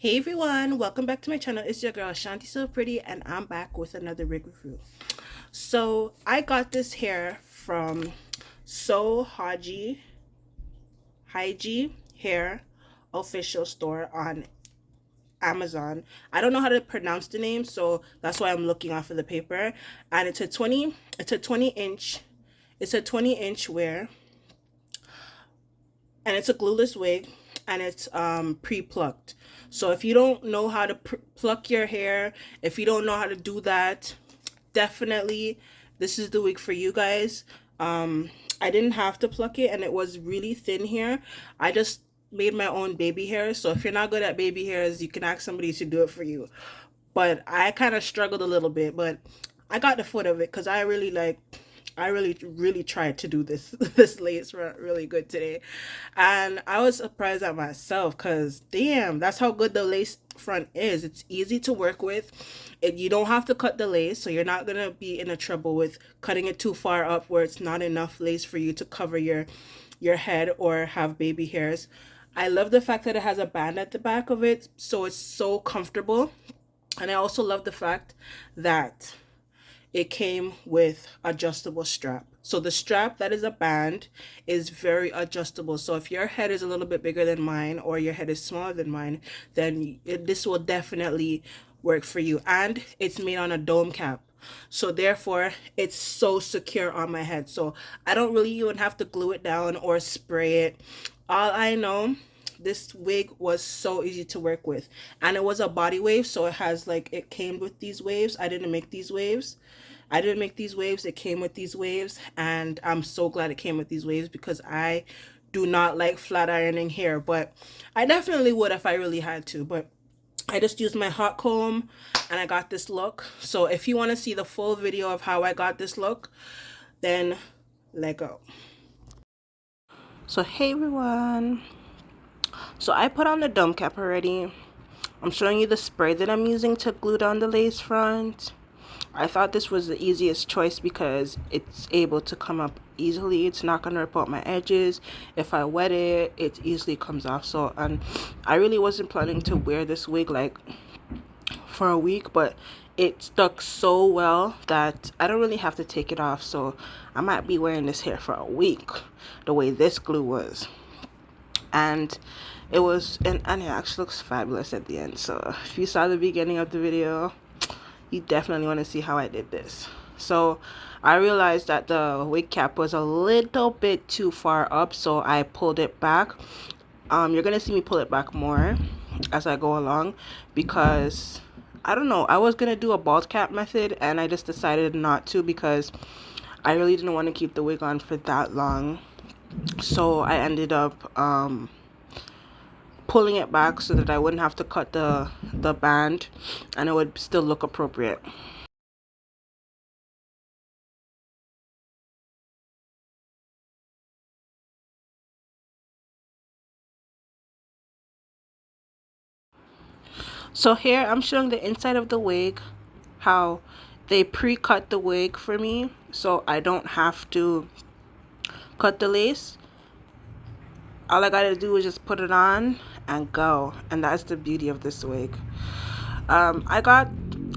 Hey everyone, welcome back to my channel. It's your girl Shanti So Pretty, and I'm back with another wig review. So I got this hair from soHygge hair official store on Amazon. I don't know how to pronounce the name, so that's why I'm looking off of the paper. And it's a 20-inch wear, and it's a glueless wig, and it's pre-plucked. So if you don't know how to pluck your hair, if you don't know how to do that, definitely this is the wig for you guys. I didn't have to pluck it, and it was really thin hair. I just made my own baby hairs, so if you're not good at baby hairs, you can ask somebody to do it for you. But I kind of struggled a little bit, but I got the foot of it because I really tried to do this this lace front really good today, and I was surprised at myself because damn, that's how good the lace front is. It's easy to work with. You don't have to cut the lace, so you're not gonna be in a trouble with cutting it too far up where it's not enough lace for you to cover your head or have baby hairs. I love the fact that it has a band at the back of it, so it's so comfortable. And I also love the fact that it came with adjustable strap. So the strap that is a band is very adjustable. So if your head is a little bit bigger than mine or your head is smaller than mine, then this will definitely work for you. And it's made on a dome cap. So therefore, it's so secure on my head. So I don't really even have to glue it down or spray it. All I know, this wig was so easy to work with, and it was a body wave, so it came with these waves. I didn't make these waves, it came with these waves, and I'm so glad it came with these waves because I do not like flat ironing hair, but I definitely would if I really had to. But I just used my hot comb and I got this look. So if you want to see the full video of how I got this look, then let go. So hey everyone, so I put on the dome cap already. I'm showing you the spray that I'm using to glue down the lace front. I thought this was the easiest choice because it's able to come up easily. It's not going to rip out my edges. If I wet it, it easily comes off. So, and I really wasn't planning to wear this wig like for a week, but it stuck so well that I don't really have to take it off. So I might be wearing this hair for a week the way this glue was. And and it actually looks fabulous at the end. So if you saw the beginning of the video, you definitely want to see how I did this. So I realized that the wig cap was a little bit too far up, so I pulled it back. You're gonna see me pull it back more as I go along because I don't know, I was gonna do a bald cap method and I just decided not to because I really didn't want to keep the wig on for that long. So I ended up pulling it back so that I wouldn't have to cut the band and it would still look appropriate. So here I'm showing the inside of the wig, how they pre-cut the wig for me so I don't have to cut the lace. All I gotta do is just put it on and go, and that's the beauty of this wig. I got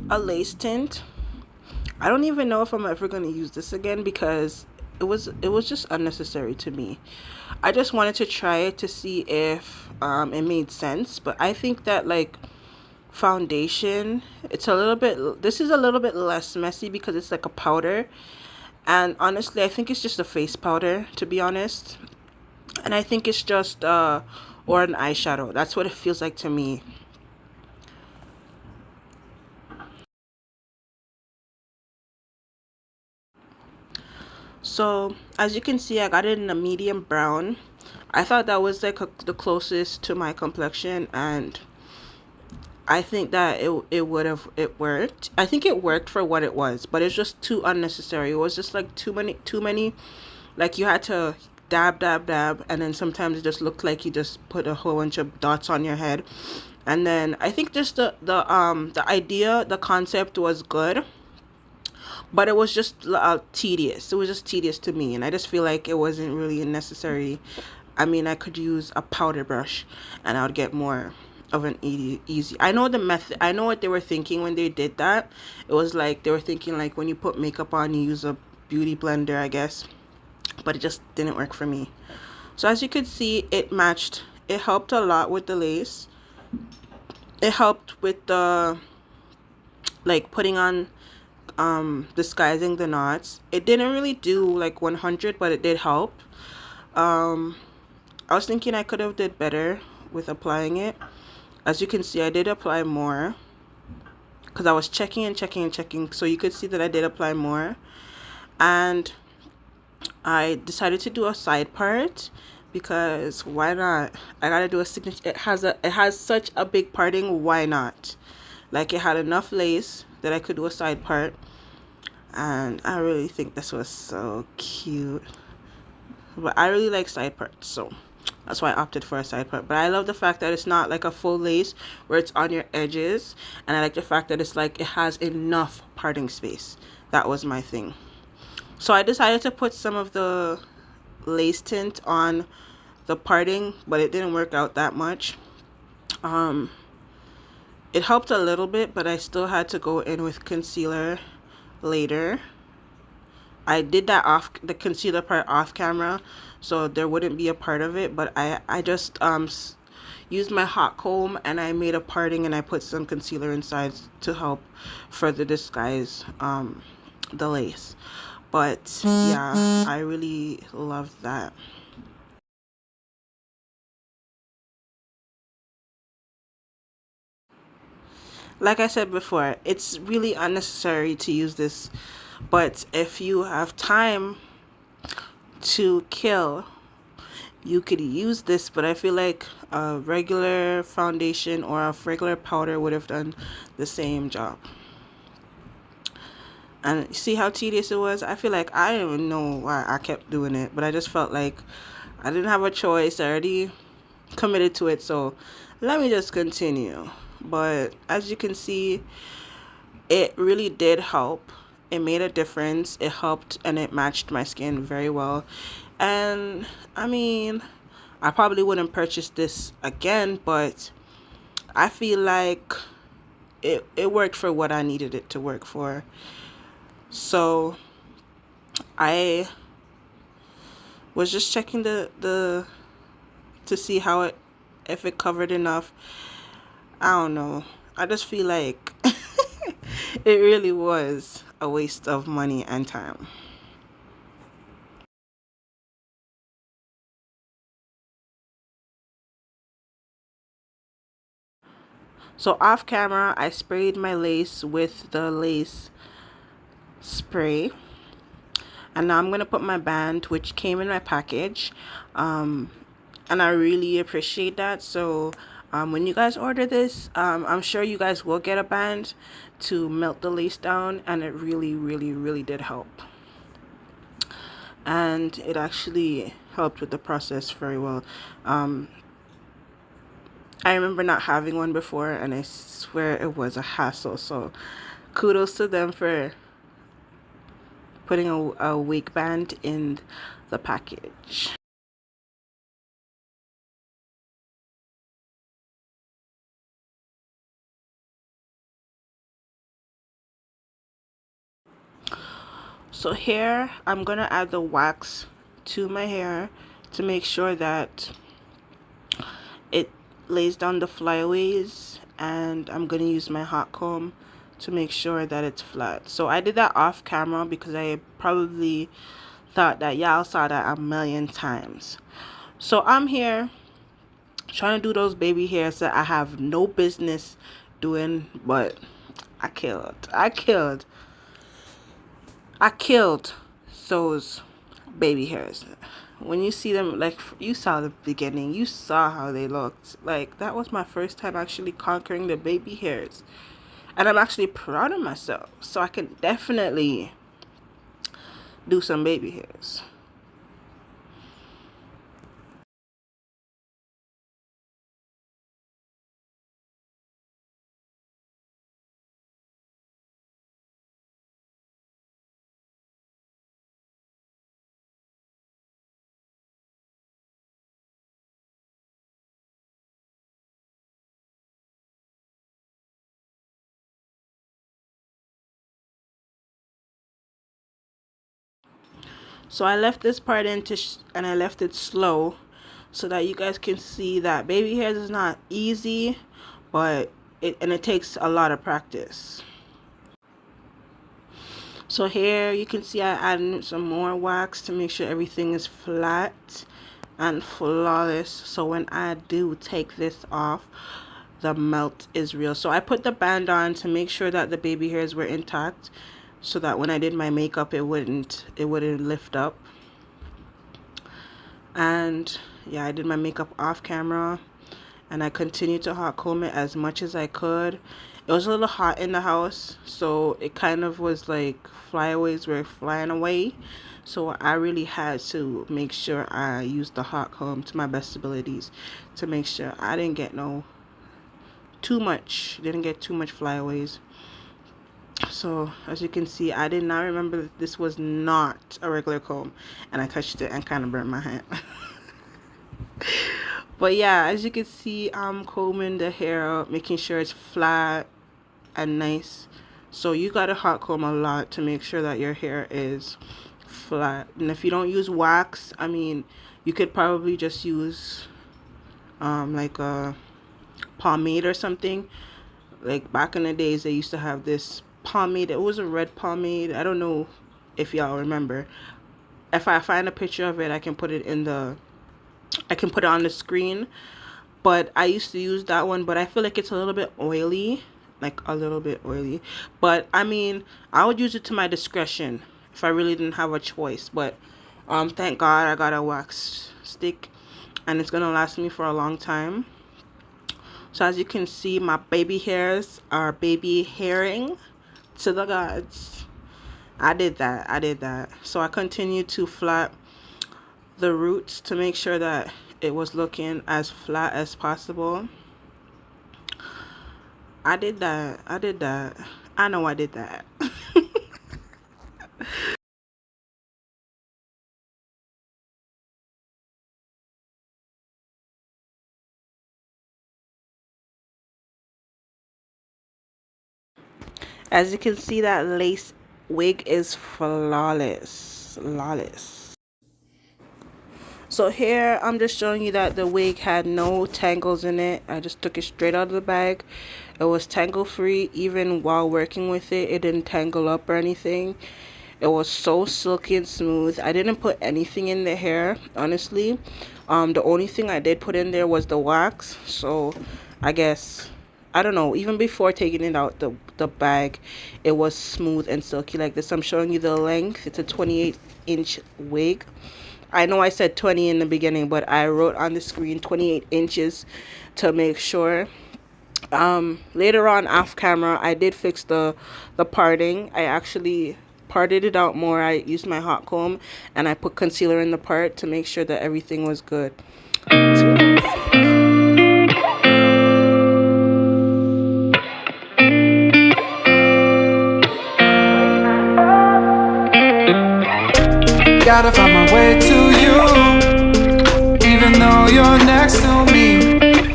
a lace tint. I don't even know if I'm ever gonna use this again because it was just unnecessary to me. I just wanted to try it to see if it made sense, but I think that like foundation, this is a little bit less messy because it's like a powder, and honestly I think it's just a face powder, to be honest, and I think it's just or an eyeshadow. That's what it feels like to me. So as you can see, I got it in a medium brown. I thought that was like the closest to my complexion, and I think that it worked. I think it worked for what it was, but it's just too unnecessary. It was just like too many, like you had to dab, and then sometimes it just looked like you just put a whole bunch of dots on your head. And then I think just the idea, the concept was good, but it was just tedious. It was just tedious to me, and I just feel like it wasn't really necessary. I mean, I could use a powder brush and I would get more of an easy. I know the method. I know what they were thinking when they did that. It was like they were thinking like when you put makeup on, you use a beauty blender, I guess. But it just didn't work for me. So as you could see, it matched. It helped a lot with the lace. It helped with the like putting on disguising the knots. It didn't really do like 100, but it did help. um I was thinking I could have did better with applying it. As you can see, I did apply more because I was checking and checking and checking, so you could see that I did apply more. And I decided to do a side part because why not? I gotta do a signature. It has such a big parting, why not? Like, it had enough lace that I could do a side part, and I really think this was so cute. But I really like side parts, so that's why I opted for a side part. But I love the fact that it's not like a full lace where it's on your edges, and I like the fact that it's like it has enough parting space. That was my thing. So I decided to put some of the lace tint on the parting, but it didn't work out that much. um it helped a little bit, but I still had to go in with concealer later. I did that off, the concealer part off camera, so there wouldn't be a part of it. But I just used my hot comb and I made a parting and I put some concealer inside to help further disguise the lace. But yeah, I really loved that. Like I said before, it's really unnecessary to use this, but if you have time to kill, you could use this. But I feel like a regular foundation or a regular powder would have done the same job. And see how tedious it was? I feel like I don't even know why I kept doing it, but I just felt like I didn't have a choice. I already committed to it, so let me just continue. But as you can see, it really did help. It made a difference. It helped and it matched my skin very well. And I mean, I probably wouldn't purchase this again, but I feel like it worked for what I needed it to work for. So I was just checking the to see how it, if it covered enough. I don't know. I just feel like it really was a waste of money and time. So off camera, I sprayed my lace with the lace spray. And now I'm going to put my band, which came in my package. Um, and I really appreciate that. So when you guys order this, I'm sure you guys will get a band to melt the lace down. And it really, really, really did help. And it actually helped with the process very well. Um, I remember not having one before, and I swear it was a hassle. So kudos to them for putting a wig band in the package. So here I'm gonna add the wax to my hair to make sure that it lays down the flyaways, and I'm gonna use my hot comb to make sure that it's flat. So I did that off camera because I probably thought that y'all saw that a million times. So I'm here trying to do those baby hairs that I have no business doing, but I killed. I killed those baby hairs. When you see them, like, you saw the beginning, you saw how they looked. Like, that was my first time actually conquering the baby hairs. And I'm actually proud of myself. So I can definitely do some baby hairs. So I left this part in and I left it slow so that you guys can see that baby hairs is not easy, but it takes a lot of practice. So here you can see I added some more wax to make sure everything is flat and flawless, so when I do take this off, the melt is real. So I put the band on to make sure that the baby hairs were intact, so that when I did my makeup it wouldn't lift up. And yeah, I did my makeup off camera and I continued to hot comb it as much as I could. It was a little hot in the house, so it kind of was like flyaways were flying away, so I really had to make sure I used the hot comb to my best abilities to make sure I didn't get too much flyaways. So as you can see, I did not remember that this was not a regular comb, and I touched it and kind of burnt my hand. But yeah, as you can see, I'm combing the hair up, making sure it's flat and nice. So you gotta hot comb a lot to make sure that your hair is flat. And if you don't use wax, I mean, you could probably just use like a pomade or something. Like back in the days, they used to have this pomade. It was a red pomade. I don't know if y'all remember. If I find a picture of it, I can put it on the screen. But I used to use that one, but I feel like it's a little bit oily, but I mean, I would use it to my discretion if I really didn't have a choice. But thank God I got a wax stick and it's gonna last me for a long time. So as you can see, my baby hairs are baby hairing to the gods. I did that. So I continued to flat the roots to make sure that it was looking as flat as possible. I did that. I know I did that. As you can see, that lace wig is flawless. So here I'm just showing you that the wig had no tangles in it. I just took it straight out of the bag. It was tangle free. Even while working with it, it didn't tangle up or anything. It was so silky and smooth. I didn't put anything in the hair, honestly. The only thing I did put in there was the wax. So I guess, I don't know, even before taking it out the bag, it was smooth and silky like this. I'm showing you the length. It's a 28-inch wig. I know I said 20 in the beginning, but I wrote on the screen 28 inches to make sure. Later on off camera, I did fix the parting. I actually parted it out more. I used my hot comb and I put concealer in the part to make sure that everything was good. Gotta find my way to you, even though you're next to me.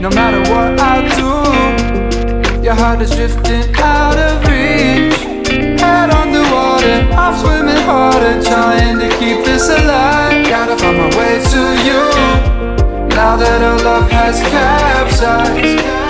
No matter what I do, your heart is drifting out of reach. Head underwater, I'm swimming harder, trying to keep this alive. Gotta find my way to you, now that our love has capsized.